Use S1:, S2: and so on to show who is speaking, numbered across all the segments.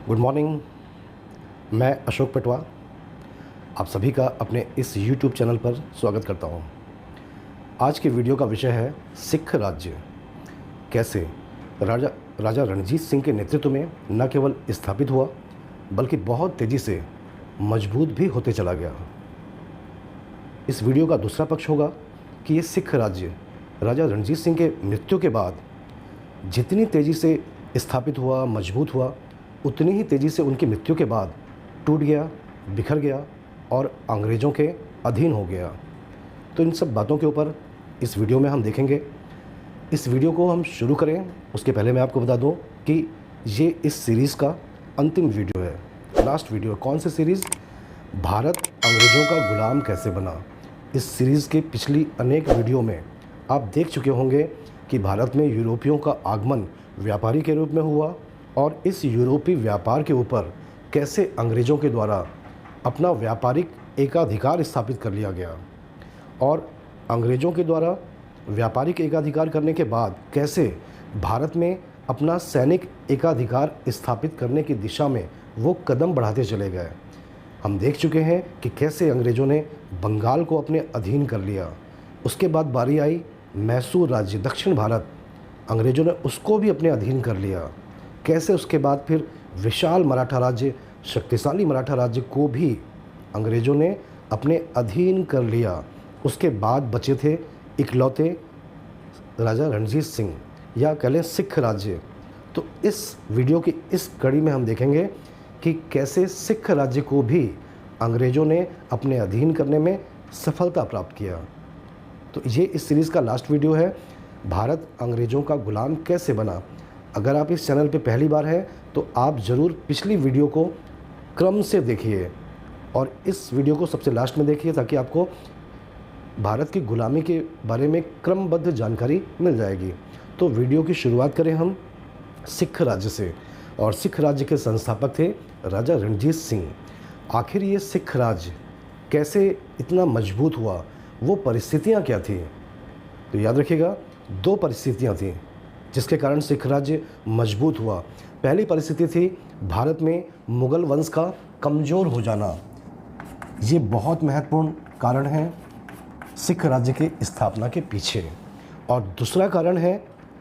S1: Good morning. मैं अशोक पटवा आप सभी का अपने इस YouTube चैनल पर स्वागत करता हूं। आज के वीडियो का विषय है सिख राज्य कैसे राजा रणजीत सिंह के नेतृत्व में न केवल स्थापित हुआ बल्कि बहुत तेज़ी से मजबूत भी होते चला गया। इस वीडियो का दूसरा पक्ष होगा कि ये सिख राज्य राजा रणजीत सिंह के मृत्यु के बाद जितनी तेज़ी से स्थापित हुआ, मजबूत हुआ, उतनी ही तेज़ी से उनकी मृत्यु के बाद टूट गया, बिखर गया और अंग्रेज़ों के अधीन हो गया। तो इन सब बातों के ऊपर इस वीडियो में हम देखेंगे। इस वीडियो को हम शुरू करें उसके पहले मैं आपको बता दूं कि ये इस सीरीज़ का अंतिम वीडियो है, लास्ट वीडियो। कौन सी सीरीज़? भारत अंग्रेज़ों का गुलाम कैसे बना। इस सीरीज़ के पिछली अनेक वीडियो में आप देख चुके होंगे कि भारत में यूरोपियों का आगमन व्यापारी के रूप में हुआ और इस यूरोपीय व्यापार के ऊपर कैसे अंग्रेज़ों के द्वारा अपना व्यापारिक एकाधिकार स्थापित कर लिया गया और अंग्रेज़ों के द्वारा व्यापारिक एकाधिकार करने के बाद कैसे भारत में अपना सैनिक एकाधिकार स्थापित करने की दिशा में वो कदम बढ़ाते चले गए। हम देख चुके हैं कि कैसे अंग्रेज़ों ने बंगाल को अपने अधीन कर लिया। उसके बाद बारी आई मैसूर राज्य, दक्षिण भारत, अंग्रेज़ों ने उसको भी अपने अधीन कर लिया। कैसे उसके बाद फिर विशाल मराठा राज्य, शक्तिशाली मराठा राज्य को भी अंग्रेज़ों ने अपने अधीन कर लिया। उसके बाद बचे थे इकलौते राजा रणजीत सिंह या कह लें सिख राज्य। तो इस वीडियो की इस कड़ी में हम देखेंगे कि कैसे सिख राज्य को भी अंग्रेज़ों ने अपने अधीन करने में सफलता प्राप्त किया। तो ये इस सीरीज़ का लास्ट वीडियो है, भारत अंग्रेज़ों का गुलाम कैसे बना। अगर आप इस चैनल पे पहली बार हैं तो आप ज़रूर पिछली वीडियो को क्रम से देखिए और इस वीडियो को सबसे लास्ट में देखिए ताकि आपको भारत की गुलामी के बारे में क्रमबद्ध जानकारी मिल जाएगी। तो वीडियो की शुरुआत करें हम सिख राज्य से, और सिख राज्य के संस्थापक थे राजा रणजीत सिंह। आखिर ये सिख राज्य कैसे इतना मजबूत हुआ, वो परिस्थितियाँ क्या थी? तो याद रखिएगा, दो परिस्थितियाँ थीं जिसके कारण सिख राज्य मजबूत हुआ। पहली परिस्थिति थी भारत में मुग़ल वंश का कमज़ोर हो जाना। ये बहुत महत्वपूर्ण कारण है सिख राज्य की स्थापना के पीछे। और दूसरा कारण है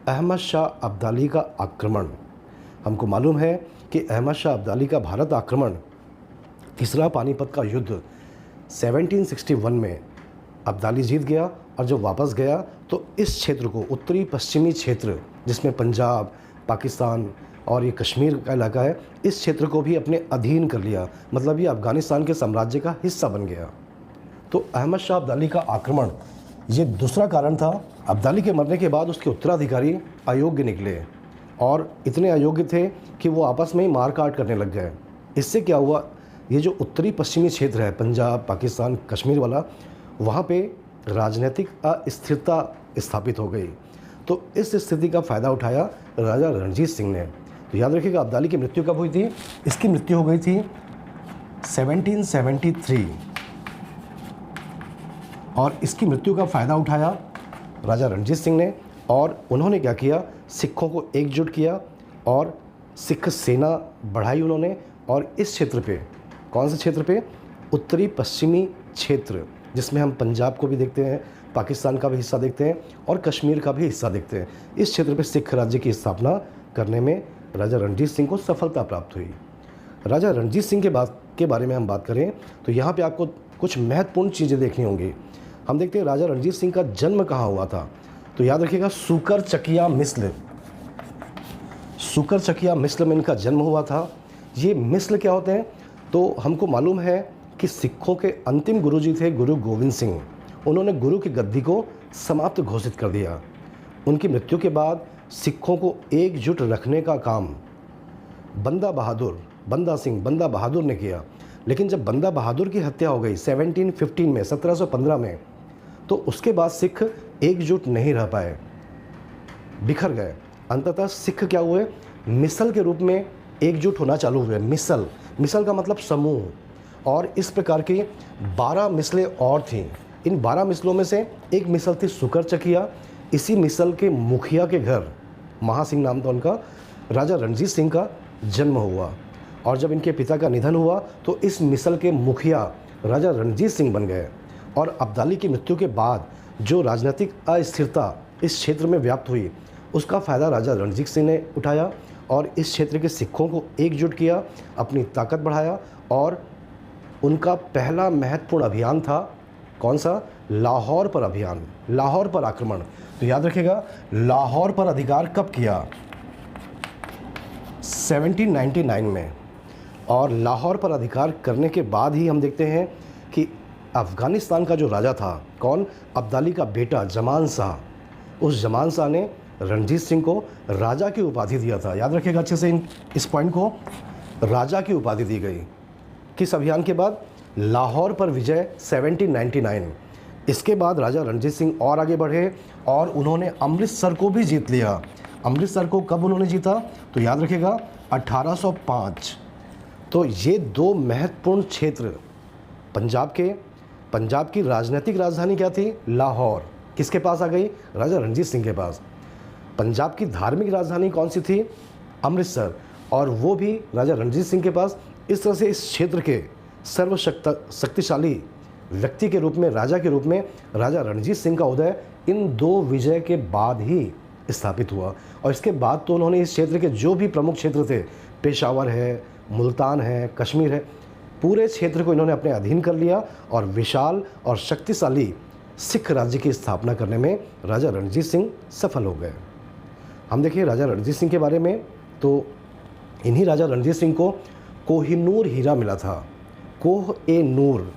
S1: अहमद शाह अब्दाली का आक्रमण। हमको मालूम है कि अहमद शाह अब्दाली का भारत आक्रमण, तीसरा पानीपत का युद्ध 1761 में अब्दाली जीत गया और जब वापस गया तो इस क्षेत्र को, उत्तरी पश्चिमी क्षेत्र जिसमें पंजाब, पाकिस्तान और ये कश्मीर का इलाका है, इस क्षेत्र को भी अपने अधीन कर लिया। मतलब ये अफ़गानिस्तान के साम्राज्य का हिस्सा बन गया। तो अहमद शाह अब्दाली का आक्रमण ये दूसरा कारण था। अब्दाली के मरने के बाद उसके उत्तराधिकारी अयोग्य निकले और इतने अयोग्य थे कि वो आपस में ही मार काट करने लग गए। इससे क्या हुआ, ये जो उत्तरी पश्चिमी क्षेत्र है, पंजाब, पाकिस्तान, कश्मीर वाला, वहाँ पे राजनीतिक अस्थिरता स्थापित हो गई। तो इस स्थिति का फ़ायदा उठाया राजा रणजीत सिंह ने। तो याद रखिएगा, अब्दाली की मृत्यु कब हुई थी? इसकी मृत्यु हो गई थी 1773 और इसकी मृत्यु का फ़ायदा उठाया राजा रणजीत सिंह ने। और उन्होंने क्या किया, सिखों को एकजुट किया और सिख सेना बढ़ाई उन्होंने। और इस क्षेत्र पे, कौन से क्षेत्र पे? उत्तरी पश्चिमी क्षेत्र, जिसमें हम पंजाब को भी देखते हैं, पाकिस्तान का भी हिस्सा देखते हैं और कश्मीर का भी हिस्सा देखते हैं। इस क्षेत्र पे सिख राज्य की स्थापना करने में राजा रणजीत सिंह को सफलता प्राप्त हुई। राजा रणजीत सिंह के बारे में हम बात करें तो यहाँ पे आपको कुछ महत्वपूर्ण चीज़ें देखनी होंगी। हम देखते हैं राजा रणजीत सिंह का जन्म कहाँ हुआ था। तो याद रखिएगा, सूकर चकिया मिस्ल में इनका जन्म हुआ था। ये मिस्ल क्या होते हैं? तो हमको मालूम है कि सिखों के अंतिम गुरुजी थे गुरु गोविंद सिंह। उन्होंने गुरु की गद्दी को समाप्त घोषित कर दिया। उनकी मृत्यु के बाद सिखों को एकजुट रखने का काम बंदा बहादुर ने किया। लेकिन जब बंदा बहादुर की हत्या हो गई 1715 में, तो उसके बाद सिख एकजुट नहीं रह पाए, बिखर गए। अंततः सिख क्या हुए, मिसल के रूप में एकजुट होना चालू हुए। मिसल का मतलब समूह। और इस प्रकार की 12 मिसलें और थीं। इन 12 मिसलों में से एक मिसल थी सुकर चकिया। इसी मिसल के मुखिया के घर, महासिंह नाम था उनका, राजा रणजीत सिंह का जन्म हुआ। और जब इनके पिता का निधन हुआ तो इस मिसल के मुखिया राजा रणजीत सिंह बन गए। और अब्दाली की मृत्यु के बाद जो राजनीतिक अस्थिरता इस क्षेत्र में व्याप्त हुई, उसका फ़ायदा राजा रणजीत सिंह ने उठाया और इस क्षेत्र के सिखों को एकजुट किया, अपनी ताकत बढ़ाया। और उनका पहला महत्वपूर्ण अभियान था कौन सा? लाहौर पर अभियान, लाहौर पर आक्रमण। तो याद रखिएगा, लाहौर पर अधिकार कब किया? 1799 में। और लाहौर पर अधिकार करने के बाद ही हम देखते हैं कि अफ़गानिस्तान का जो राजा था, कौन? अब्दाली का बेटा जमान शाह, उस जमान शाह ने रणजीत सिंह को राजा की उपाधि दिया था। याद रखिएगा अच्छे से इस पॉइंट को, राजा की उपाधि दी गई। किस अभियान के बाद? लाहौर पर विजय 1799। इसके बाद राजा रणजीत सिंह और आगे बढ़े और उन्होंने अमृतसर को भी जीत लिया। अमृतसर को कब उन्होंने जीता? तो याद रखिएगा 1805। तो ये दो महत्वपूर्ण क्षेत्र पंजाब की राजनीतिक राजधानी क्या थी? लाहौर। किसके पास आ गई? राजा रणजीत सिंह के पास। पंजाब की धार्मिक राजधानी कौन सी थी? अमृतसर, और वो भी राजा रणजीत सिंह के पास। इस तरह से इस क्षेत्र के शक्तिशाली व्यक्ति के रूप में, राजा के रूप में राजा रणजीत सिंह का उदय इन दो विजय के बाद ही स्थापित हुआ। और इसके बाद तो उन्होंने इस क्षेत्र के जो भी प्रमुख क्षेत्र थे, पेशावर है, मुल्तान है, कश्मीर है, पूरे क्षेत्र को इन्होंने अपने अधीन कर लिया और विशाल और शक्तिशाली सिख राज्य की स्थापना करने में राजा रणजीत सिंह सफल हो गए। हम देखिए राजा रणजीत सिंह के बारे में, तो इन्हीं राजा रणजीत सिंह को कोहिनूर हीरा मिला था, कोह-ए-नूर।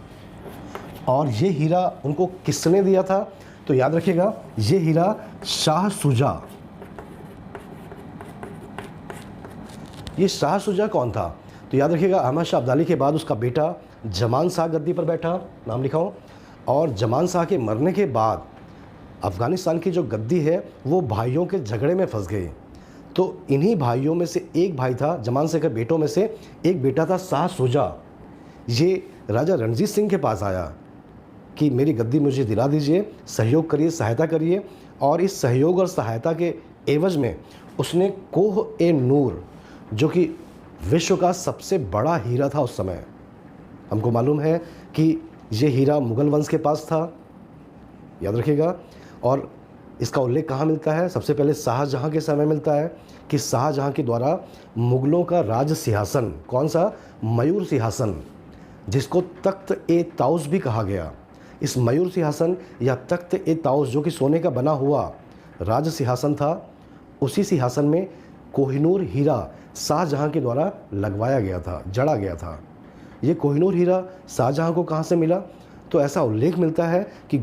S1: और ये हीरा उनको किसने दिया था? तो याद रखिएगा, ये हीरा शाह शुजा। ये शाह शुजा कौन था? तो याद रखिएगा, अहमद शाह अब्दाली के बाद उसका बेटा जमान शाह गद्दी पर बैठा, नाम लिखाओ। और जमान शाह के मरने के बाद अफ़गानिस्तान की जो गद्दी है वो भाइयों के झगड़े में फंस गई। तो इन्हीं भाइयों में से एक भाई था, जमान शाह के बेटों में से एक बेटा था शाह शुजा। ये राजा रणजीत सिंह के पास आया कि मेरी गद्दी मुझे दिला दीजिए, सहयोग करिए, सहायता करिए। और इस सहयोग और सहायता के एवज में उसने कोह-ए-नूर, जो कि विश्व का सबसे बड़ा हीरा था उस समय, हमको मालूम है कि ये हीरा मुग़ल वंश के पास था, याद रखिएगा। और इसका उल्लेख कहाँ मिलता है? सबसे पहले शाहजहाँ के समय मिलता है कि शाहजहाँ के द्वारा मुग़लों का राज सिंहासन, कौन सा? मयूर सिंहासन, जिसको तख्त-ए-ताउस भी कहा गया। इस मयूर सिंहासन या तख्त-ए-ताउस, जो कि सोने का बना हुआ राज सिंहासन था, उसी सिंहासन में कोहिनूर हीरा शाहजहाँ के द्वारा लगवाया गया था, जड़ा गया था। ये कोहिनूर हीरा शाहजहाँ को कहाँ से मिला? तो ऐसा उल्लेख मिलता है कि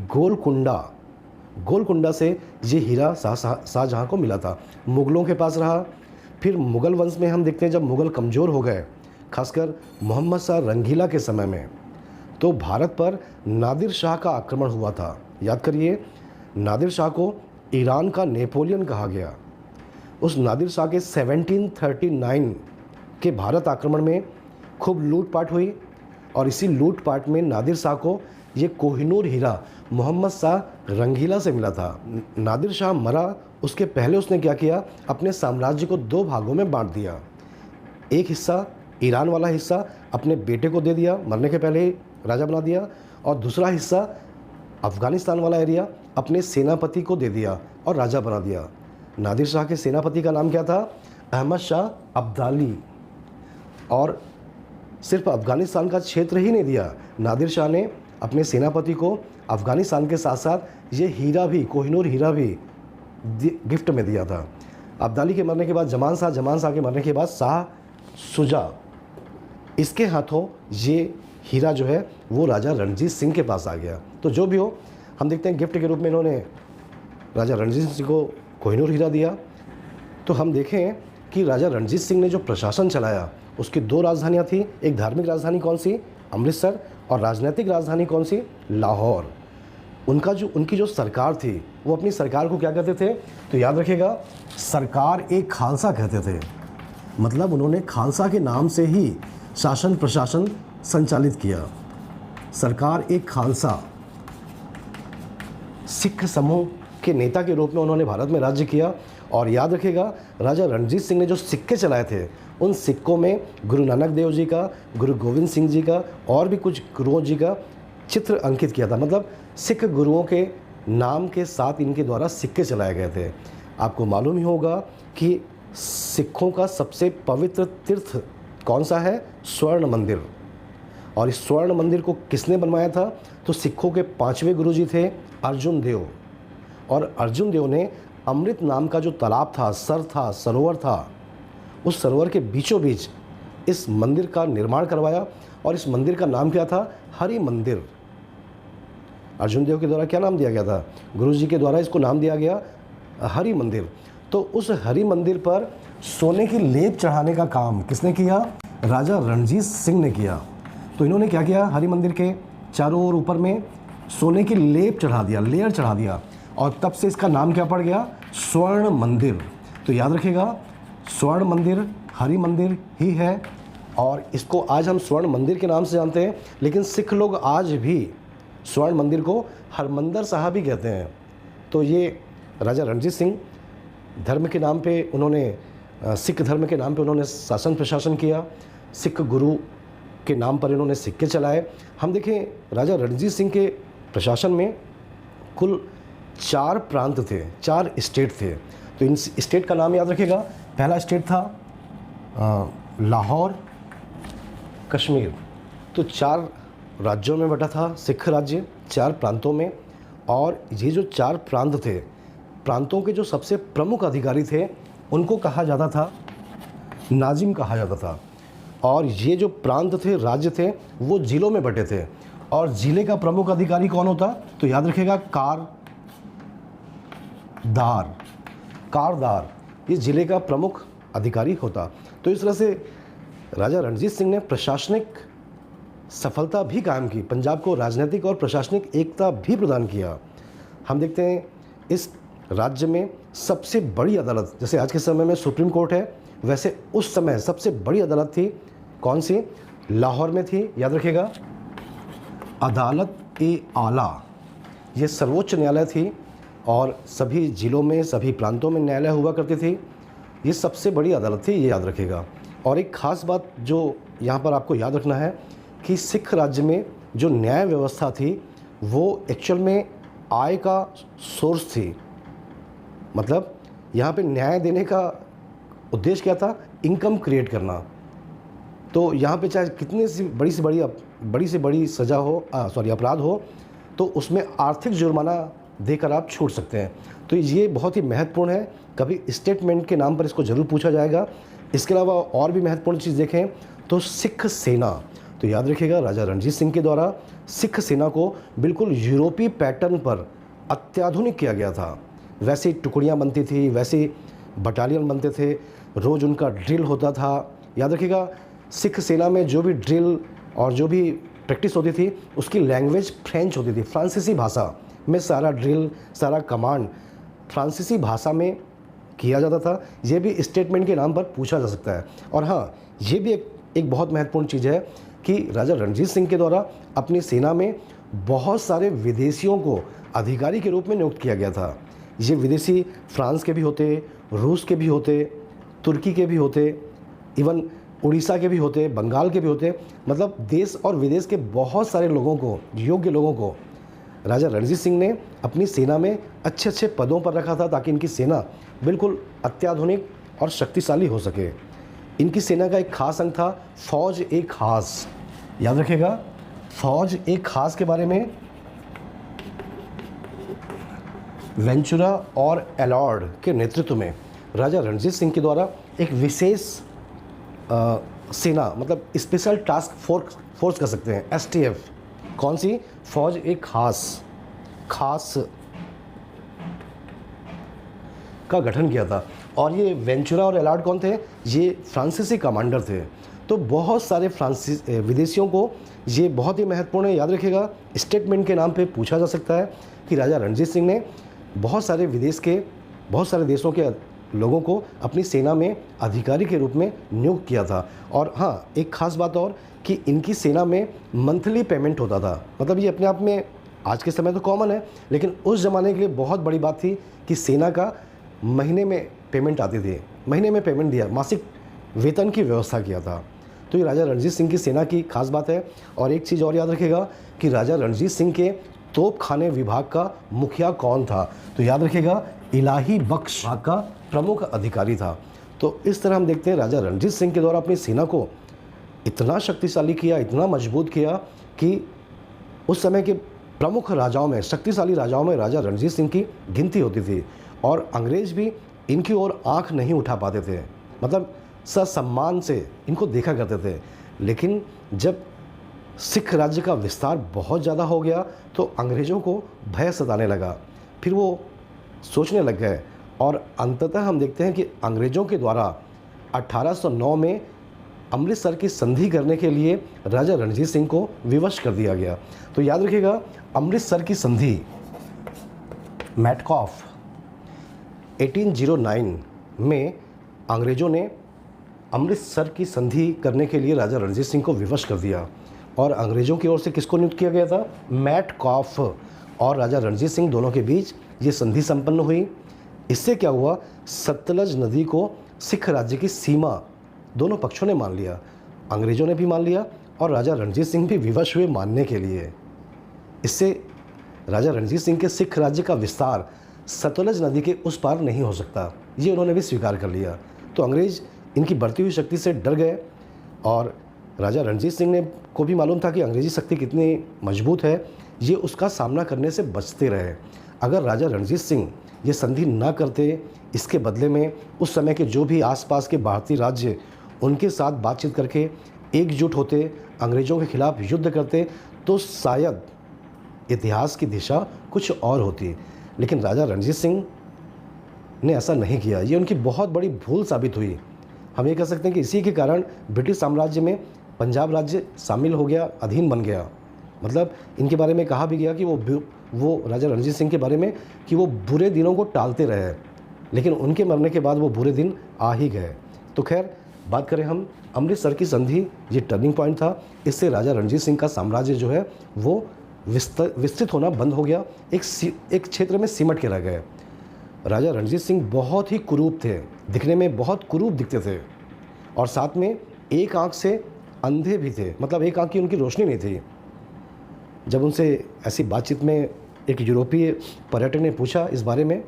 S1: गोलकुंडा से ये हीरा शाहजहाँ को मिला था। मुग़लों के पास रहा। फिर मुग़ल वंश में हम देखते हैं, जब मुग़ल कमज़ोर हो गए, खासकर मोहम्मद शाह रंगीला के समय में, तो भारत पर नादिर शाह का आक्रमण हुआ था। याद करिए, नादिर शाह को ईरान का नेपोलियन कहा गया। उस नादिर शाह के 1739 के भारत आक्रमण में खूब लूटपाट हुई और इसी लूटपाट में नादिर शाह को ये कोहिनूर हीरा मोहम्मद शाह रंगीला से मिला था। नादिर शाह मरा, उसके पहले उसने क्या किया? अपने साम्राज्य को दो भागों में बांट दिया। एक हिस्सा, ईरान वाला हिस्सा, अपने बेटे को दे दिया, मरने के पहले ही राजा बना दिया। और दूसरा हिस्सा, अफ़गानिस्तान वाला एरिया, अपने सेनापति को दे दिया और राजा बना दिया। नादिर शाह के सेनापति का नाम क्या था? अहमद शाह अब्दाली। और सिर्फ अफ़गानिस्तान का क्षेत्र ही नहीं दिया, नादिर शाह ने अपने सेनापति को अफ़गानिस्तान के साथ साथ ये हीरा भी, कोहिनूर हीरा भी गिफ्ट में दिया था। अब्दाली के मरने के बाद जमान शाह के मरने के बाद शाह शुजा, इसके हाथों ये हीरा जो है वो राजा रणजीत सिंह के पास आ गया। तो जो भी हो, हम देखते हैं गिफ्ट के रूप में इन्होंने राजा रणजीत सिंह को कोहिनूर हीरा दिया। तो हम देखें कि राजा रणजीत सिंह ने जो प्रशासन चलाया, उसकी दो राजधानियाँ थी। एक धार्मिक राजधानी कौन सी? अमृतसर। और राजनीतिक राजधानी कौन सी? लाहौर। उनकी जो सरकार थी, वो अपनी सरकार को क्या कहते थे? तो याद रखिएगा, सरकार एक खालसा कहते थे। मतलब उन्होंने खालसा के नाम से ही शासन प्रशासन संचालित किया। सरकार एक खालसा, सिख समूह के नेता के रूप में उन्होंने भारत में राज्य किया। और याद रखिएगा, राजा रणजीत सिंह ने जो सिक्के चलाए थे उन सिक्कों में गुरु नानक देव जी का, गुरु गोविंद सिंह जी का और भी कुछ गुरुओं जी का चित्र अंकित किया था। मतलब सिख गुरुओं के नाम के साथ इनके द्वारा सिक्के चलाए गए थे। आपको मालूम ही होगा कि सिखों का सबसे पवित्र तीर्थ कौन सा है? स्वर्ण मंदिर। और इस स्वर्ण मंदिर को किसने बनवाया था? तो सिखों के 5वें गुरु जी थे अर्जुन देव। और अर्जुन देव ने अमृत नाम का जो तालाब था, सर था, सरोवर था, उस सरोवर के बीचों बीच इस मंदिर का निर्माण करवाया। और इस मंदिर का नाम क्या था? हरि मंदिर। अर्जुन देव के द्वारा क्या नाम दिया गया था? गुरु जी के द्वारा इसको नाम दिया गया हरि मंदिर। तो उस हरि मंदिर पर सोने की लेप चढ़ाने का काम किसने किया? राजा रणजीत सिंह ने किया। तो इन्होंने क्या किया? हरि मंदिर के चारों ओर ऊपर में सोने की लेप चढ़ा दिया, लेयर चढ़ा दिया, और तब से इसका नाम क्या पड़ गया? स्वर्ण मंदिर। तो याद रखिएगा, स्वर्ण मंदिर हरि मंदिर ही है, और इसको आज हम स्वर्ण मंदिर के नाम से जानते हैं। लेकिन सिख लोग आज भी स्वर्ण मंदिर को हरमंदर साहब ही कहते हैं। तो ये राजा रणजीत सिंह धर्म के नाम पे उन्होंने, सिख धर्म के नाम पे उन्होंने शासन प्रशासन किया। सिख गुरु के नाम पर इन्होंने सिक्के चलाए। हम देखें, राजा रणजीत सिंह के प्रशासन में कुल 4 प्रांत थे, 4 स्टेट थे। तो इन स्टेट का नाम याद रखिएगा। पहला स्टेट था लाहौर, कश्मीर। तो 4 राज्यों में बटा था सिख राज्य, 4 प्रांतों में। और ये जो 4 प्रांत थे, प्रांतों के जो सबसे प्रमुख अधिकारी थे उनको कहा जाता था, नाजिम कहा जाता था। और ये जो प्रांत थे, राज्य थे, वो ज़िलों में बटे थे। और ज़िले का प्रमुख अधिकारी कौन होता? तो याद रखिएगा, कारदार ये ज़िले का प्रमुख अधिकारी होता। तो इस तरह से राजा रणजीत सिंह ने प्रशासनिक सफलता भी कायम की, पंजाब को राजनीतिक और प्रशासनिक एकता भी प्रदान किया। हम देखते हैं इस राज्य में सबसे बड़ी अदालत, जैसे आज के समय में सुप्रीम कोर्ट है, वैसे उस समय सबसे बड़ी अदालत थी कौन सी? लाहौर में थी। याद रखिएगा, अदालत-ए-आला, ये सर्वोच्च न्यायालय थी और सभी ज़िलों में, सभी प्रांतों में न्यायालय हुआ करती थी। ये सबसे बड़ी अदालत थी, ये याद रखिएगा। और एक ख़ास बात जो यहाँ पर आपको याद रखना है कि सिख राज्य में जो न्याय व्यवस्था थी वो एक्चुअल में आय का सोर्स थी। मतलब यहाँ पे न्याय देने का उद्देश्य क्या था? इनकम क्रिएट करना। तो यहाँ पे चाहे कितनी सी बड़ी सज़ा हो, अपराध हो, तो उसमें आर्थिक जुर्माना देकर आप छूट सकते हैं। तो ये बहुत ही महत्वपूर्ण है। कभी स्टेटमेंट के नाम पर इसको ज़रूर पूछा जाएगा। इसके अलावा और भी महत्वपूर्ण चीज़ देखें तो सिख सेना। तो याद रखिएगा, राजा रणजीत सिंह के द्वारा सिख सेना को बिल्कुल यूरोपीय पैटर्न पर अत्याधुनिक किया गया था। वैसी टुकड़ियाँ बनती थी, वैसे बटालियन बनते थे, रोज़ उनका ड्रिल होता था। याद रखिएगा, सिख सेना में जो भी ड्रिल और जो भी प्रैक्टिस होती थी उसकी लैंग्वेज फ्रेंच होती थी। फ्रांसीसी भाषा में सारा ड्रिल, सारा कमांड फ्रांसीसी भाषा में किया जाता था। ये भी स्टेटमेंट के नाम पर पूछा जा सकता है। और हाँ, ये भी एक बहुत महत्वपूर्ण चीज़ है कि राजा रणजीत सिंह के द्वारा अपनी सेना में बहुत सारे विदेशियों को अधिकारी के रूप में नियुक्त किया गया था। ये विदेशी फ्रांस के भी होते, रूस के भी होते, तुर्की के भी होते, इवन उड़ीसा के भी होते, बंगाल के भी होते। मतलब देश और विदेश के बहुत सारे लोगों को, योग्य लोगों को राजा रणजीत सिंह ने अपनी सेना में अच्छे अच्छे पदों पर रखा था ताकि इनकी सेना बिल्कुल अत्याधुनिक और शक्तिशाली हो सके। इनकी सेना का एक खास अंग था फौज-ए-खास। याद रखिएगा, फौज-ए-खास के बारे में वेंचुरा और एलॉर्ड के नेतृत्व में राजा रणजीत सिंह के द्वारा एक विशेष सेना, मतलब स्पेशल टास्क फोर्स कर सकते हैं, STF। कौन सी? फौज-ए-खास का गठन किया था। और ये वेंचुरा और एलॉर्ड कौन थे? ये फ्रांसीसी कमांडर थे। तो बहुत सारे विदेशियों को ये बहुत ही महत्वपूर्ण है। याद रखिएगा, स्टेटमेंट के नाम पे पूछा जा सकता है कि राजा रणजीत सिंह ने बहुत सारे देशों के लोगों को अपनी सेना में अधिकारी के रूप में नियुक्त किया था। और हाँ, एक ख़ास बात और कि इनकी सेना में मंथली पेमेंट होता था। मतलब ये अपने आप में आज के समय तो कॉमन है, लेकिन उस ज़माने के लिए बहुत बड़ी बात थी कि सेना का महीने में पेमेंट आती थी। महीने में पेमेंट दिया, मासिक वेतन की व्यवस्था किया था। तो ये राजा रणजीत सिंह की सेना की खास बात है। और एक चीज़ और याद रखिएगा कि राजा रणजीत सिंह के तोपखाने विभाग का मुखिया कौन था, तो याद रखिएगा इलाही बख्श विभाग का प्रमुख अधिकारी था। तो इस तरह हम देखते हैं राजा रणजीत सिंह के द्वारा अपनी सेना को इतना शक्तिशाली किया, इतना मजबूत किया कि उस समय के प्रमुख राजाओं में, शक्तिशाली राजाओं में राजा रणजीत सिंह की गिनती होती थी। और अंग्रेज भी इनकी ओर आंख नहीं उठा पाते थे, मतलब ससम्मान से इनको देखा करते थे। लेकिन जब सिख राज्य का विस्तार बहुत ज़्यादा हो गया तो अंग्रेज़ों को भय सताने लगा। फिर वो सोचने लग गए और अंततः हम देखते हैं कि अंग्रेज़ों के द्वारा 1809 में अमृतसर की संधि करने के लिए राजा रणजीत सिंह को विवश कर दिया गया। तो याद रखिएगा अमृतसर की संधि मैटकॉफ 1809 में अंग्रेज़ों ने अमृतसर की संधि करने के लिए राजा रणजीत सिंह को विवश कर दिया। और अंग्रेज़ों की ओर से किसको नियुक्त किया गया था? मैटकॉफ और राजा रणजीत सिंह दोनों के बीच ये संधि संपन्न हुई। इससे क्या हुआ, सतलज नदी को सिख राज्य की सीमा दोनों पक्षों ने मान लिया, अंग्रेज़ों ने भी मान लिया और राजा रणजीत सिंह भी विवश हुए मानने के लिए। इससे राजा रणजीत सिंह के सिख राज्य का विस्तार सतलज नदी के उस पार नहीं हो सकता, ये उन्होंने भी स्वीकार कर लिया। तो अंग्रेज़ इनकी बढ़ती हुई शक्ति से डर गए और राजा रणजीत सिंह ने को भी मालूम था कि अंग्रेज़ी शक्ति कितनी मजबूत है, ये उसका सामना करने से बचते रहे। अगर राजा रणजीत सिंह ये संधि ना करते, इसके बदले में उस समय के जो भी आसपास के भारतीय राज्य उनके साथ बातचीत करके एकजुट होते, अंग्रेज़ों के खिलाफ युद्ध करते, तो शायद इतिहास की दिशा कुछ और होती। लेकिन राजा रणजीत सिंह ने ऐसा नहीं किया, ये उनकी बहुत बड़ी भूल साबित हुई। हम ये कह सकते हैं कि इसी के कारण ब्रिटिश साम्राज्य में पंजाब राज्य शामिल हो गया, अधीन बन गया। मतलब इनके बारे में कहा भी गया कि वो राजा रणजीत सिंह के बारे में कि वो बुरे दिनों को टालते रहे, लेकिन उनके मरने के बाद वो बुरे दिन आ ही गए। तो खैर बात करें हम अमृतसर की संधि, ये टर्निंग पॉइंट था। इससे राजा रणजीत सिंह का साम्राज्य जो है वो विस्तृत होना बंद हो गया, एक क्षेत्र में सिमट के रह गए। राजा रणजीत सिंह बहुत ही कुरूप थे, दिखने में बहुत कुरूप दिखते थे और साथ में एक आंख से अंधे भी थे, मतलब एक आंख की उनकी रोशनी नहीं थी। जब उनसे ऐसी बातचीत में एक यूरोपीय पर्यटक ने पूछा इस बारे में,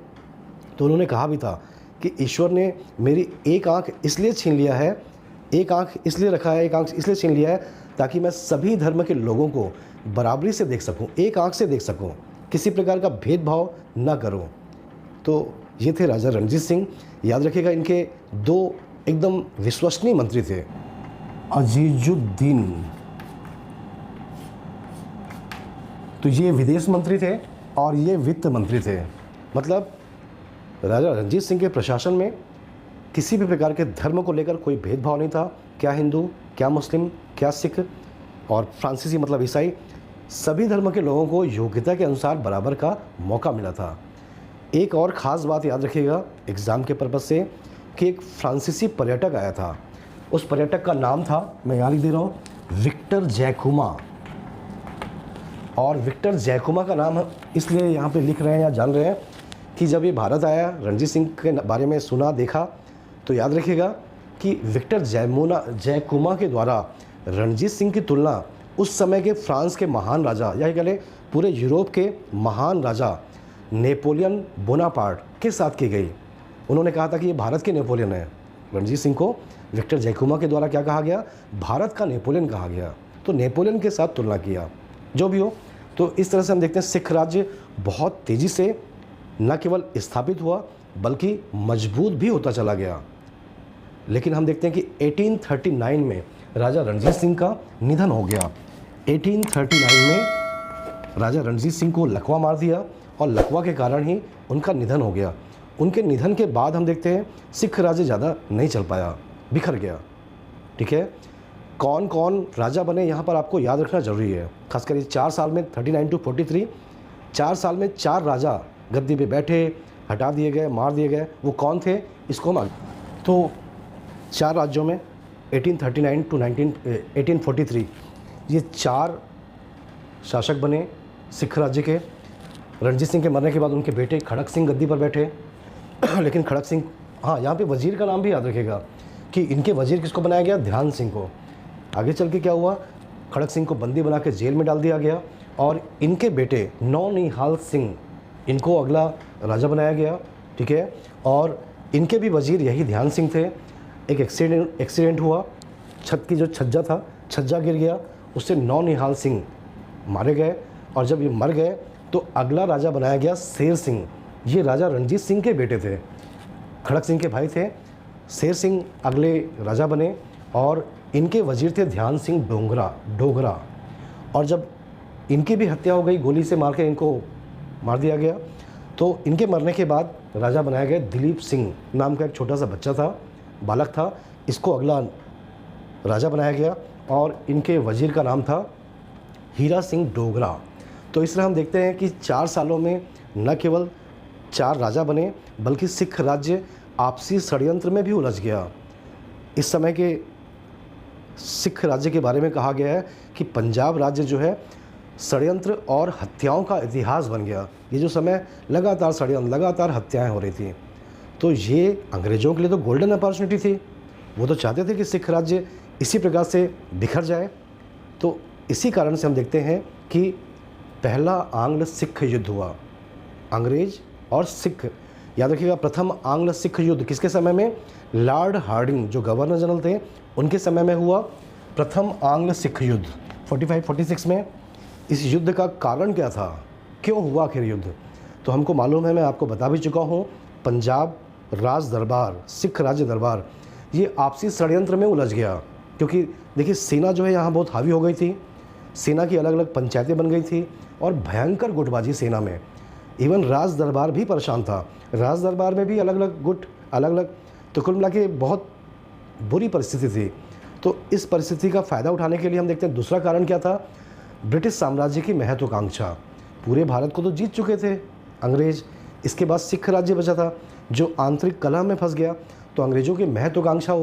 S1: तो उन्होंने कहा भी था कि ईश्वर ने मेरी एक आंख इसलिए छीन लिया है, एक आंख इसलिए रखा है, एक आंख इसलिए छीन लिया है ताकि मैं सभी धर्म के लोगों को बराबरी से देख सकूं, एक आंख से देख सकूं, किसी प्रकार का भेदभाव ना करूं। तो ये थे राजा रणजीत सिंह। याद रखिएगा इनके दो एकदम विश्वसनीय मंत्री थे, अजीजुद्दीन, तो ये विदेश मंत्री थे और ये वित्त मंत्री थे। मतलब राजा रणजीत सिंह के प्रशासन में किसी भी प्रकार के धर्म को लेकर कोई भेदभाव नहीं था, क्या हिंदू, क्या मुस्लिम, क्या सिख और फ्रांसीसी मतलब ईसाई, सभी धर्म के लोगों को योग्यता के अनुसार बराबर का मौका मिला था। एक और ख़ास बात याद रखिएगा एग्ज़ाम के पर्पज़ से कि एक फ्रांसीसी पर्यटक आया था, उस पर्यटक का नाम था, मैं यहाँ लिख दे रहा हूँ, विक्टर जैकुमा। और विक्टर जैकुमा का नाम इसलिए यहाँ पे लिख रहे हैं या जान रहे हैं कि जब ये भारत आया, रणजीत सिंह के बारे में सुना, देखा, तो याद रखिएगा कि विक्टर जैकुमा के द्वारा रणजीत सिंह की तुलना उस समय के फ्रांस के महान राजा या कह लें पूरे यूरोप के महान राजा नेपोलियन बोनापार्ट के साथ की गई। उन्होंने कहा था कि ये भारत के नेपोलियन है। रणजीत सिंह को विक्टर जैकुमा के द्वारा क्या कहा गया? भारत का नेपोलियन कहा गया। तो नेपोलियन के साथ तुलना किया। जो भी हो, तो इस तरह से हम देखते हैं सिख राज्य बहुत तेज़ी से न केवल स्थापित हुआ बल्कि मजबूत भी होता चला गया। लेकिन हम देखते हैं कि 1839 में राजा रणजीत सिंह का निधन हो गया। 1839 में राजा रणजीत सिंह को लकवा मार दिया और लकवा के कारण ही उनका निधन हो गया। उनके निधन के बाद हम देखते हैं सिख राज्य ज़्यादा नहीं चल पाया, बिखर गया। ठीक है, कौन कौन राजा बने यहाँ पर आपको याद रखना ज़रूरी है। खासकर ये 4 साल में 39 to 43, 4 साल में 4 राजा गद्दी पे बैठे, हटा दिए गए, मार दिए गए। वो कौन थे इसको हम तो 4 राज्यों में 1839 to 1843 ये 4 शासक बने सिख राज्य के। रणजीत सिंह के मरने के बाद उनके बेटे खड़क सिंह गद्दी पर बैठे। लेकिन खड़क सिंह, हाँ, यहाँ पे वजीर का नाम भी याद रखेगा कि इनके वजीर किसको बनाया गया, ध्यान सिंह को। आगे चल के क्या हुआ, खड़क सिंह को बंदी बना के जेल में डाल दिया गया और इनके बेटे नौनिहाल सिंह, इनको अगला राजा बनाया गया, ठीक है। और इनके भी वजीर यही ध्यान सिंह थे। एक एक्सीडेंट हुआ, छत की जो छज्जा था, छज्जा गिर गया, उससे नौनिहाल सिंह मारे गए और जब ये मर गए तो अगला राजा बनाया गया शेर सिंह। ये राजा रणजीत सिंह के बेटे थे, खड़क सिंह के भाई थे। शेर सिंह अगले राजा बने और इनके वजीर थे ध्यान सिंह डोगरा। और जब इनकी भी हत्या हो गई, गोली से मार के इनको मार दिया गया, तो इनके मरने के बाद राजा बनाया गया दिलीप सिंह नाम का एक छोटा सा बच्चा था, बालक था, इसको अगला राजा बनाया गया और इनके वजीर का नाम था हीरा सिंह डोगरा। तो इस तरह हम देखते हैं कि 4 सालों में न केवल 4 राजा बने बल्कि सिख राज्य आपसी षड्यंत्र में भी उलझ गया। इस समय के सिख राज्य के बारे में कहा गया है कि पंजाब राज्य जो है षड्यंत्र और हत्याओं का इतिहास बन गया। ये जो समय लगातार षड्यंत्र, लगातार हत्याएं हो रही थी, तो ये अंग्रेज़ों के लिए तो गोल्डन अपॉर्चुनिटी थी। वो तो चाहते थे कि सिख राज्य इसी प्रकार से बिखर जाए। तो इसी कारण से हम देखते हैं कि पहला आंग्ल सिख युद्ध हुआ, अंग्रेज और सिख। याद रखिएगा, प्रथम आंग्ल सिख युद्ध किसके समय में, लॉर्ड हार्डिंग जो गवर्नर जनरल थे उनके समय में हुआ प्रथम आंग्ल सिख युद्ध 45-46 में। इस युद्ध का कारण क्या था, क्यों हुआ आखिर युद्ध, तो हमको मालूम है, मैं आपको बता भी चुका हूँ। पंजाब राज दरबार, सिख राज्य दरबार, ये आपसी षड्यंत्र में उलझ गया। क्योंकि देखिए, सेना जो है यहाँ बहुत हावी हो गई थी, सेना की अलग अलग पंचायतें बन गई थी और भयंकर गुटबाजी सेना में। इवन राज दरबार भी परेशान था, राज दरबार में भी अलग अलग गुट, अलग अलग, तो कुल मिला के बहुत बुरी परिस्थिति थी। तो इस परिस्थिति का फ़ायदा उठाने के लिए हम देखते हैं दूसरा कारण क्या था, ब्रिटिश साम्राज्य की महत्वाकांक्षा। पूरे भारत को तो जीत चुके थे अंग्रेज़, इसके बाद सिख राज्य बचा था जो आंतरिक कलह में फंस गया। तो अंग्रेज़ों की महत्वाकांक्षा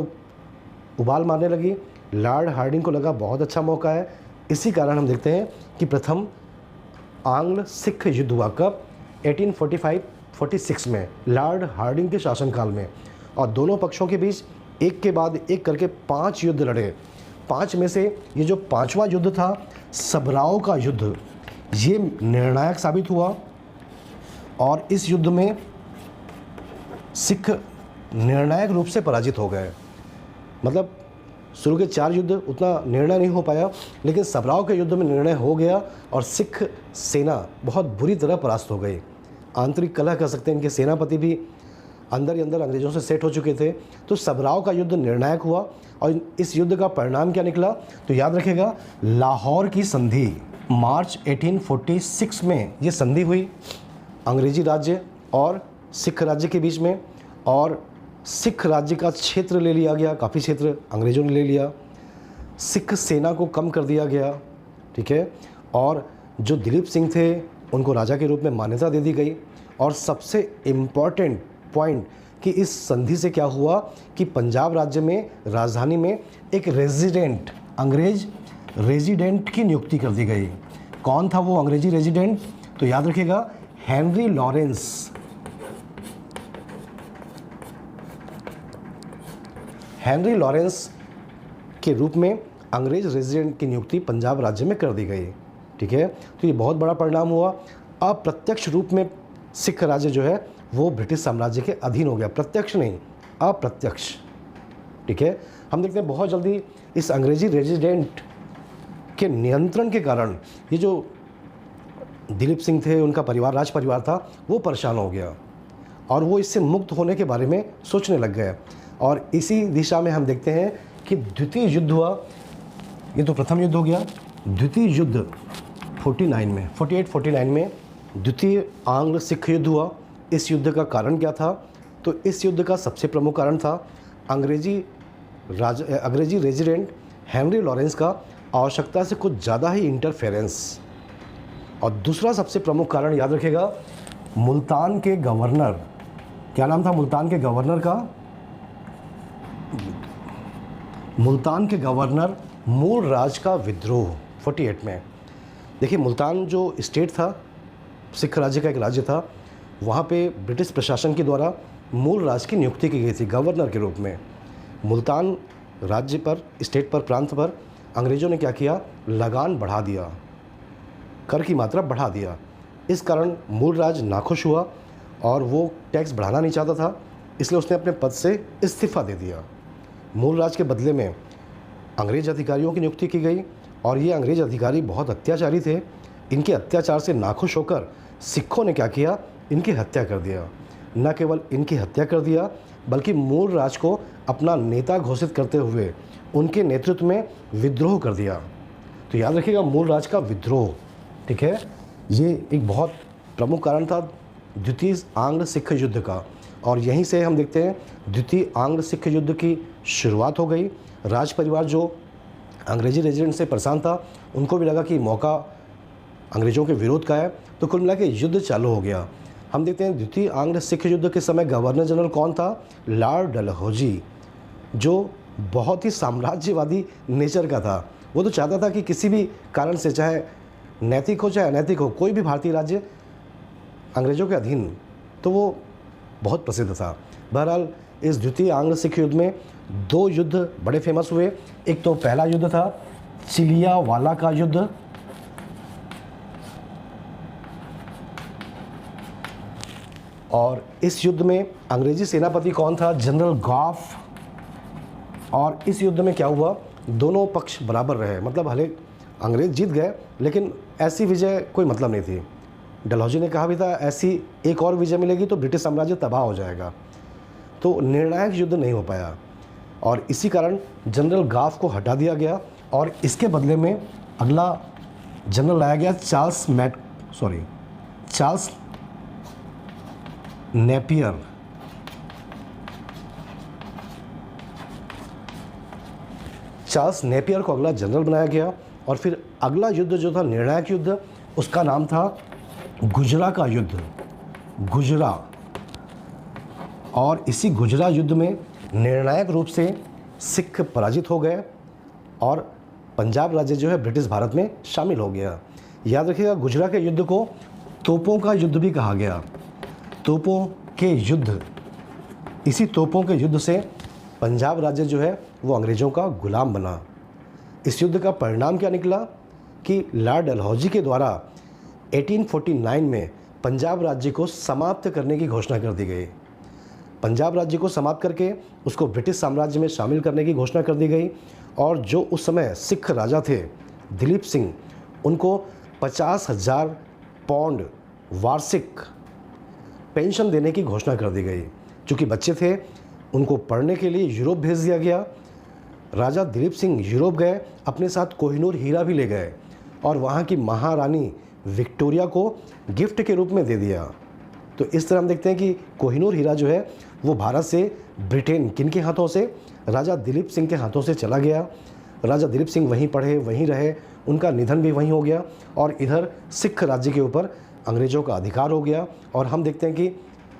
S1: उबाल मारने लगी। लॉर्ड हार्डिंग को लगा बहुत अच्छा मौका है, इसी कारण हम देखते हैं कि प्रथम आंग्ल सिख युद्ध हुआ कब, 1845-46 में, लॉर्ड हार्डिंग के शासनकाल में। और दोनों पक्षों के बीच एक के बाद एक करके 5 युद्ध लड़े। 5 में से ये जो 5वां युद्ध था, सबराओं का युद्ध, ये निर्णायक साबित हुआ और इस युद्ध में सिख निर्णायक रूप से पराजित हो गए। मतलब शुरू के 4 युद्ध उतना निर्णय नहीं हो पाया, लेकिन सबराओं के युद्ध में निर्णय हो गया और सिख सेना बहुत बुरी तरह परास्त हो गई। आंतरिक कलह कह सकते हैं, इनके सेनापति भी अंदर ही अंदर अंग्रेज़ों से सेट हो चुके थे। तो सबराओं का युद्ध निर्णायक हुआ और इस युद्ध का परिणाम क्या निकला, तो याद रखिएगा, लाहौर की संधि मार्च 1846 में ये संधि हुई अंग्रेजी राज्य और सिख राज्य के बीच में। और सिख राज्य का क्षेत्र ले लिया गया, काफ़ी क्षेत्र अंग्रेज़ों ने ले लिया। सिख सेना को कम कर दिया गया, ठीक है। और जो दिलीप सिंह थे उनको राजा के रूप में मान्यता दे दी गई। और सबसे इम्पॉर्टेंट पॉइंट कि इस संधि से क्या हुआ कि पंजाब राज्य में, राजधानी में एक रेजिडेंट, अंग्रेज रेजिडेंट की नियुक्ति कर दी गई। कौन था वो अंग्रेजी रेजिडेंट, तो याद रखिएगा, हेनरी लॉरेंस। हेनरी लॉरेंस के रूप में अंग्रेज रेजिडेंट की नियुक्ति पंजाब राज्य में कर दी गई, ठीक है। तो ये बहुत बड़ा परिणाम हुआ। अप्रत्यक्ष रूप में सिख राज्य जो है वो ब्रिटिश साम्राज्य के अधीन हो गया, प्रत्यक्ष नहीं, अप्रत्यक्ष, ठीक है। हम देखते हैं बहुत जल्दी इस अंग्रेजी रेजिडेंट के नियंत्रण के कारण ये जो दिलीप सिंह थे, उनका परिवार, राज परिवार था, वो परेशान हो गया और वो इससे मुक्त होने के बारे में सोचने लग गए। और इसी दिशा में हम देखते हैं कि द्वितीय युद्ध हुआ। ये तो प्रथम युद्ध हो गया। द्वितीय युद्ध 48-49 में द्वितीय आंग्ल सिख युद्ध हुआ। इस युद्ध का कारण क्या था, तो इस युद्ध का सबसे प्रमुख कारण था अंग्रेजी रेजिडेंट हेनरी लॉरेंस का आवश्यकता से कुछ ज़्यादा ही इंटरफेरेंस। और दूसरा सबसे प्रमुख कारण याद रखेगा, मुल्तान के गवर्नर, क्या नाम था मुल्तान के गवर्नर का, मुल्तान के गवर्नर मूल राज का विद्रोह 48 में। देखिए, मुल्तान जो स्टेट था, सिख राज्य का एक राज्य था, वहाँ पे ब्रिटिश प्रशासन के द्वारा मूल राज की नियुक्ति की गई थी गवर्नर के रूप में। मुल्तान राज्य पर, स्टेट पर, प्रांत पर अंग्रेज़ों ने क्या किया, लगान बढ़ा दिया, कर की मात्रा बढ़ा दिया। इस कारण मूल राज नाखुश हुआ और वो टैक्स बढ़ाना नहीं चाहता था, इसलिए उसने अपने पद से इस्तीफ़ा दे दिया। मूल राज के बदले में अंग्रेज़ अधिकारियों की नियुक्ति की गई और ये अंग्रेज़ अधिकारी बहुत अत्याचारी थे। इनके अत्याचार से नाखुश होकर सिखों ने क्या किया, इनकी हत्या कर दिया। न केवल इनकी हत्या कर दिया बल्कि मूल राज को अपना नेता घोषित करते हुए उनके नेतृत्व में विद्रोह कर दिया। तो याद रखिएगा, मूल राज का विद्रोह, ठीक है, ये एक बहुत प्रमुख कारण था द्वितीय आंग्ल सिख युद्ध का। और यहीं से हम देखते हैं द्वितीय आंग्ल सिख युद्ध की शुरुआत हो गई। राज परिवार जो अंग्रेजी रेजिडेंट से परेशान था, उनको भी लगा कि मौका अंग्रेज़ों के विरोध का है, तो कुल मिला के युद्ध चालू हो गया। हम देखते हैं द्वितीय आंग्ल सिख युद्ध के समय गवर्नर जनरल कौन था, लॉर्ड डलहौजी, जो बहुत ही साम्राज्यवादी नेचर का था। वो तो चाहता था कि किसी भी कारण से, चाहे नैतिक हो चाहे अनैतिक हो, कोई भी भारतीय राज्य अंग्रेज़ों के अधीन, तो वो बहुत प्रसिद्ध था। बहरहाल इस द्वितीय आंग्ल सिख युद्ध में 2 युद्ध बड़े फेमस हुए। एक तो पहला युद्ध था चिलियावाला का युद्ध, और इस युद्ध में अंग्रेजी सेनापति कौन था, जनरल गॉफ। और इस युद्ध में क्या हुआ, दोनों पक्ष बराबर रहे, मतलब भले अंग्रेज जीत गए लेकिन ऐसी विजय कोई मतलब नहीं थी। डलहौजी ने कहा भी था ऐसी एक और विजय मिलेगी तो ब्रिटिश साम्राज्य तबाह हो जाएगा। तो निर्णायक युद्ध नहीं हो पाया और इसी कारण जनरल गॉफ को हटा दिया गया और इसके बदले में अगला जनरल लाया गया चार्ल्स नेपियर। चार्ल्स नेपियर को अगला जनरल बनाया गया और फिर अगला युद्ध जो था निर्णायक युद्ध, उसका नाम था गुजरा का युद्ध, गुजरा। और इसी गुजरा युद्ध में निर्णायक रूप से सिख पराजित हो गए और पंजाब राज्य जो है ब्रिटिश भारत में शामिल हो गया। याद रखिएगा, गुजरा के युद्ध को तोपों का युद्ध भी कहा गया। तोपों के युद्ध, इसी तोपों के युद्ध से पंजाब राज्य जो है वो अंग्रेज़ों का गुलाम बना। इस युद्ध का परिणाम क्या निकला कि लॉर्ड डलहौजी के द्वारा 1849 में पंजाब राज्य को समाप्त करने की घोषणा कर दी गई। पंजाब राज्य को समाप्त करके उसको ब्रिटिश साम्राज्य में शामिल करने की घोषणा कर दी गई और जो उस समय सिख राजा थे दिलीप सिंह, उनको 50,000 पाउंड वार्षिक पेंशन देने की घोषणा कर दी गई। चूँकि बच्चे थे, उनको पढ़ने के लिए यूरोप भेज दिया गया। राजा दिलीप सिंह यूरोप गए, अपने साथ कोहिनूर हीरा भी ले गए और वहाँ की महारानी विक्टोरिया को गिफ्ट के रूप में दे दिया। तो इस तरह हम देखते हैं कि कोहिनूर हीरा जो है वो भारत से ब्रिटेन किन के हाथों से, राजा दिलीप सिंह के हाथों से चला गया। राजा दिलीप सिंह वहीं पढ़े, वहीं रहे, उनका निधन भी वहीं हो गया और इधर सिख राज्य के ऊपर अंग्रेज़ों का अधिकार हो गया। और हम देखते हैं कि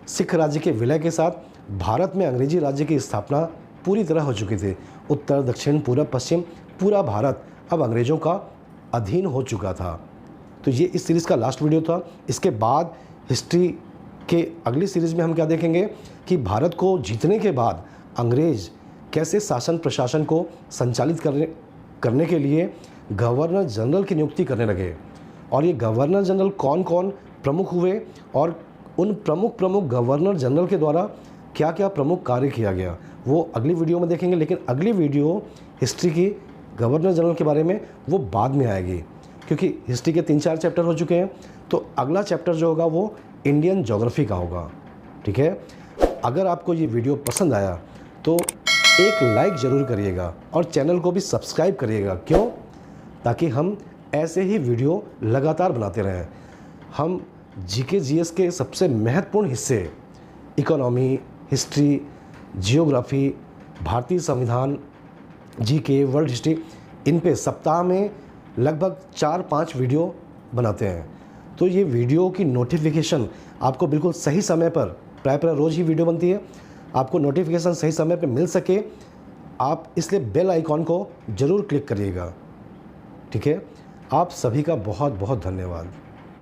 S1: सिख राज्य के विलय के साथ भारत में अंग्रेजी राज्य की स्थापना पूरी तरह हो चुकी थी। उत्तर, दक्षिण, पूरब, पश्चिम, पूरा भारत अब अंग्रेज़ों का अधीन हो चुका था। तो ये इस सीरीज़ का लास्ट वीडियो था। इसके बाद हिस्ट्री के अगली सीरीज़ में हम क्या देखेंगे कि भारत को जीतने के बाद अंग्रेज़ कैसे शासन प्रशासन को संचालित करने के लिए गवर्नर जनरल की नियुक्ति करने लगे और ये गवर्नर जनरल कौन कौन प्रमुख हुए और उन प्रमुख गवर्नर जनरल के द्वारा क्या क्या प्रमुख कार्य किया गया, वो अगली वीडियो में देखेंगे। लेकिन अगली वीडियो हिस्ट्री की गवर्नर जनरल के बारे में वो बाद में आएगी, क्योंकि हिस्ट्री के 3-4 चैप्टर हो चुके हैं। तो अगला चैप्टर जो होगा वो इंडियन ज्योग्राफी का होगा। ठीक है, अगर आपको ये वीडियो पसंद आया तो एक लाइक ज़रूर करिएगा और चैनल को भी सब्सक्राइब करिएगा। क्यों? ताकि हम ऐसे ही वीडियो लगातार बनाते रहें। हम जीके जीएस के सबसे महत्वपूर्ण हिस्से इकोनॉमी, हिस्ट्री, जियोग्राफी, भारतीय संविधान, जीके, वर्ल्ड हिस्ट्री, इन पे सप्ताह में लगभग 4-5 वीडियो बनाते हैं। तो ये वीडियो की नोटिफिकेशन आपको बिल्कुल सही समय पर, प्राय रोज़ ही वीडियो बनती है, आपको नोटिफिकेशन सही समय पर मिल सके, आप इसलिए बेल आइकॉन को ज़रूर क्लिक करिएगा। ठीक है, आप सभी का बहुत बहुत धन्यवाद।